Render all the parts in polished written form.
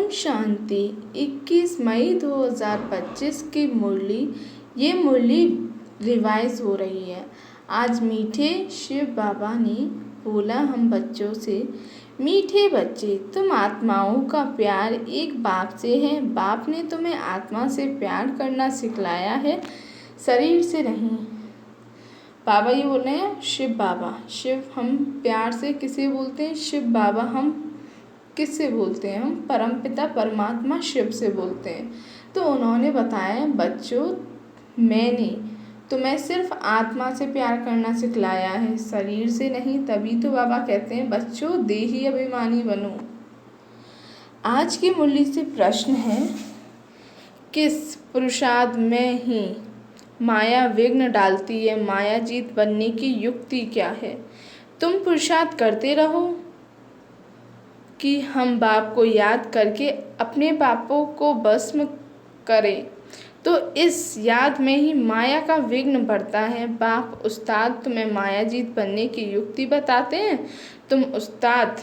ओम शांति। 21 मई 2025 की ये मुरली रिवाइज हो रही है। आज मीठे शिव बाबा ने बोला हम बच्चों से, मीठे बच्चे, तुम आत्माओं का प्यार एक बाप से है। बाप ने तुम्हें आत्मा से प्यार करना सिखलाया है, शरीर से नहीं। बाबा ये बोल रहे हैं, शिव बाबा। शिव हम प्यार से किसे बोलते हैं? शिव बाबा। हम किससे बोलते हैं? हम परमपिता परमात्मा शिव से बोलते हैं। तो उन्होंने बताया, बच्चों, मैंने तुम्हें सिर्फ आत्मा से प्यार करना सिखलाया है, शरीर से नहीं। तभी तो बाबा कहते हैं, बच्चों, देही अभिमानी बनो। आज की मुरली से प्रश्न है, किस पुरुषार्थ में ही माया विघ्न डालती है? माया जीत बनने की युक्ति क्या है? तुम पुरुषार्थ करते रहो कि हम बाप को याद करके अपने पापों को भस्म करें, तो इस याद में ही माया का विघ्न बढ़ता है। बाप उस्ताद तुम्हें माया जीत बनने की युक्ति बताते हैं। तुम उस्ताद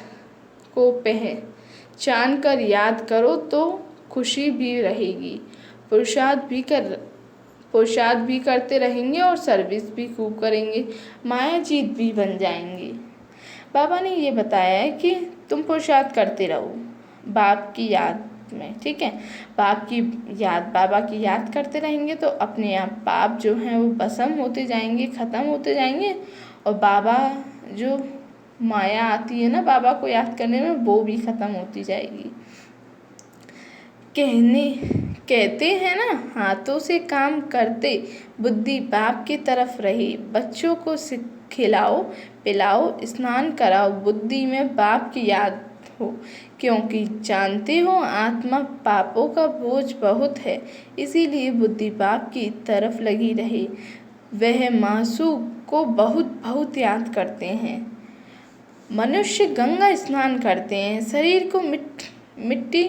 को पहचान कर याद करो तो खुशी भी रहेगी। पुरुषार्थ भी करते रहेंगे और सर्विस भी खूब करेंगे, माया जीत भी बन जाएंगे। बाबा ने ये बताया है कि तुम पुरुषार्थ करते रहो बाप की याद में, ठीक है। बाबा की याद करते रहेंगे तो अपने आप पाप जो हैं वो भस्म होते जाएंगे, ख़त्म होते जाएंगे। और बाबा जो माया आती है ना बाबा को याद करने में, वो भी ख़त्म होती जाएगी। कहते हैं ना, हाथों से काम करते बुद्धि बाप की तरफ रहे। बच्चों को खिलाओ पिलाओ, स्नान कराओ, बुद्धि में बाप की याद हो, क्योंकि जानते हो आत्मा पापों का बोझ बहुत है, इसीलिए बुद्धि बाप की तरफ लगी रहे। वह मासूम को बहुत बहुत याद करते हैं। मनुष्य गंगा स्नान करते हैं, शरीर को मिट्टी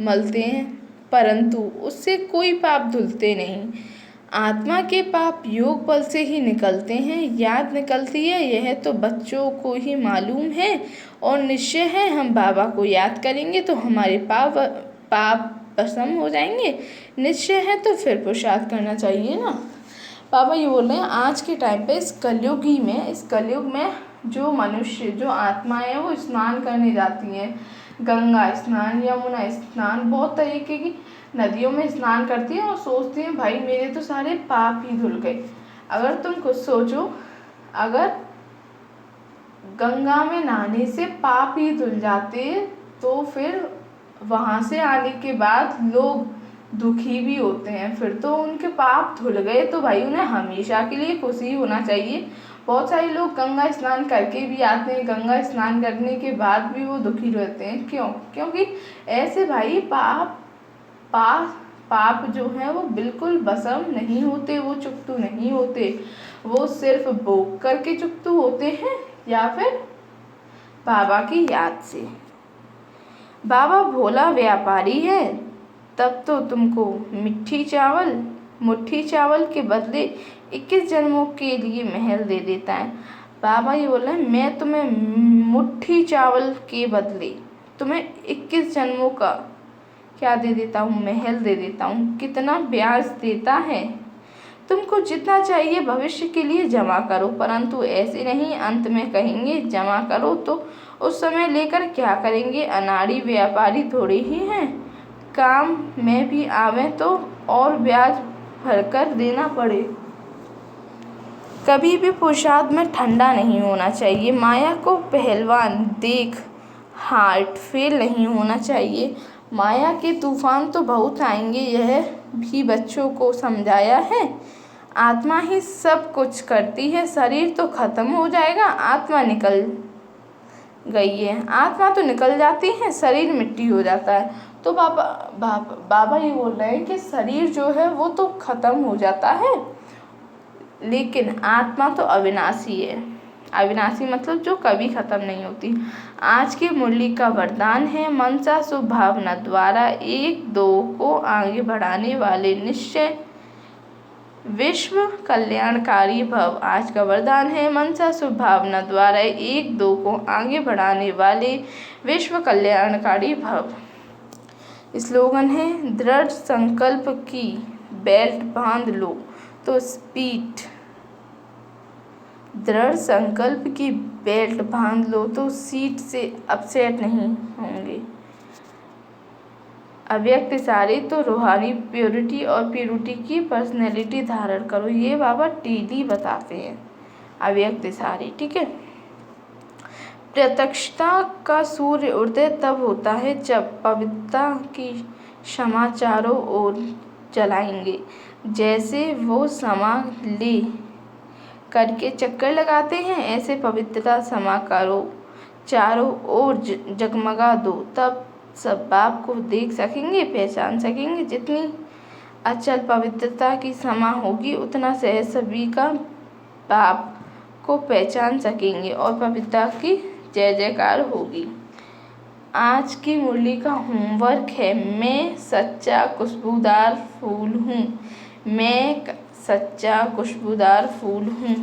मलते हैं, परंतु उससे कोई पाप धुलते नहीं। आत्मा के पाप योग बल से ही निकलते हैं, याद निकलती है, यह तो बच्चों को ही मालूम है। और निश्चय है, हम बाबा को याद करेंगे तो हमारे पाप भस्म हो जाएंगे। निश्चय है तो फिर पुरुषार्थ करना चाहिए ना। बाबा ये बोल रहे हैं, आज के टाइम पे इस कलयुग में जो मनुष्य, जो आत्माएं, वो स्नान करने जाती हैं, गंगा स्नान, यमुना स्नान, बहुत तरीके की नदियों में स्नान करती हैं और सोचती हैं, भाई मेरे तो सारे पाप ही धुल गए। अगर तुम खुद सोचो, अगर गंगा में नहाने से पाप ही धुल जाते तो फिर वहाँ से आने के बाद लोग दुखी भी होते हैं, फिर तो उनके पाप धुल गए, तो भाई उन्हें हमेशा के लिए खुशी होना चाहिए। बहुत सारे लोग गंगा स्नान करके भी आते हैं, गंगा स्नान करने के बाद भी वो दुखी रहते हैं। क्यों? क्योंकि ऐसे भाई पाप जो है वो बिल्कुल भस्म नहीं होते, वो चुकतू नहीं होते, वो सिर्फ भोग करके चुकतू होते हैं या फिर बाबा की याद से। बाबा भोला व्यापारी है, तब तो तुमको मुट्ठी चावल के बदले 21 जन्मों के लिए महल दे देता है। बाबा ये बोल रहे हैं, मैं तुम्हें मुट्ठी चावल के बदले तुम्हें 21 जन्मों का क्या दे देता हूँ? महल दे देता हूँ। कितना ब्याज देता है? तुमको जितना चाहिए भविष्य के लिए जमा करो, परंतु ऐसे नहीं अंत में कहेंगे जमा करो तो उस समय लेकर क्या करेंगे? अनाड़ी व्यापारी थोड़े ही हैं, काम में भी आवे तो और ब्याज भरकर देना पड़े। कभी भी पुरुषार्थ में ठंडा नहीं होना चाहिए। माया को पहलवान देख हार्ट फेल नहीं होना चाहिए। माया के तूफान तो बहुत आएंगे, यह भी बच्चों को समझाया है। आत्मा ही सब कुछ करती है, शरीर तो खत्म हो जाएगा, आत्मा निकल गई है, आत्मा तो निकल जाती है, शरीर मिट्टी हो जाता है। तो बाबा ये बोल रहे हैं कि शरीर जो है वो तो खत्म हो जाता है, लेकिन आत्मा तो अविनाशी है। अविनाशी मतलब जो कभी खत्म नहीं होती। आज की मुरली का वरदान है, मनसा शुभ भावना द्वारा 1-2 को आगे बढ़ाने वाले निश्चय विश्व कल्याणकारी भव। आज का वरदान है, मनसा शुभ भावना द्वारा 1-2 को आगे बढ़ाने वाले विश्व कल्याणकारी भव। स्लोगन है दृढ़ संकल्प की बेल्ट बांध लो तो स्पीड, दृढ़ संकल्प की बेल्ट बांध लो तो सीट से अपसेट नहीं होंगे। अव्यक्त इशारे तो रूहानी प्योरिटी और प्योरिटी की पर्सनैलिटी धारण करो, ये बाबा डेली बताते हैं अव्यक्त इशारे, ठीक है। प्रत्यक्षता का सूर्य उदय तब होता है जब पवित्रता की क्षमा चारों ओर जलाएंगे। जैसे वो क्षमा ले करके चक्कर लगाते हैं, ऐसे पवित्रता क्षमा करो, चारों ओर जगमगा दो, तब सब बाप को देख सकेंगे, पहचान सकेंगे। जितनी अचल पवित्रता की क्षमा होगी उतना सहज सभी का बाप को पहचान सकेंगे और पवित्रता की जय जयकार होगी। आज की मुरली का होमवर्क है मैं सच्चा खुशबूदार फूल हूँ, मैं सच्चा खुशबूदार फूल हूँ।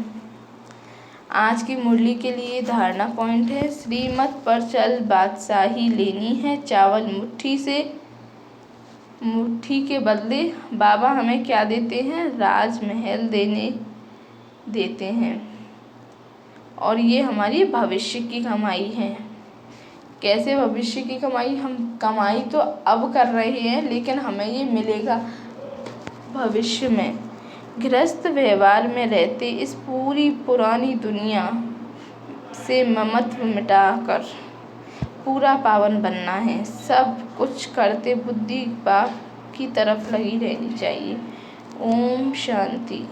आज की मुरली के लिए धारणा पॉइंट है श्रीमत पर चल बादशाही लेनी है, चावल मुट्ठी से मुट्ठी के बदले बाबा हमें क्या देते हैं, राजमहल देते हैं। और ये हमारी भविष्य की कमाई है। कैसे भविष्य की कमाई? हम कमाई तो अब कर रहे हैं लेकिन हमें ये मिलेगा भविष्य में। गृहस्थ व्यवहार में रहते इस पूरी पुरानी दुनिया से ममत्व मिटाकर पूरा पावन बनना है। सब कुछ करते बुद्धि बाप की तरफ लगी रहनी चाहिए। ओम शांति।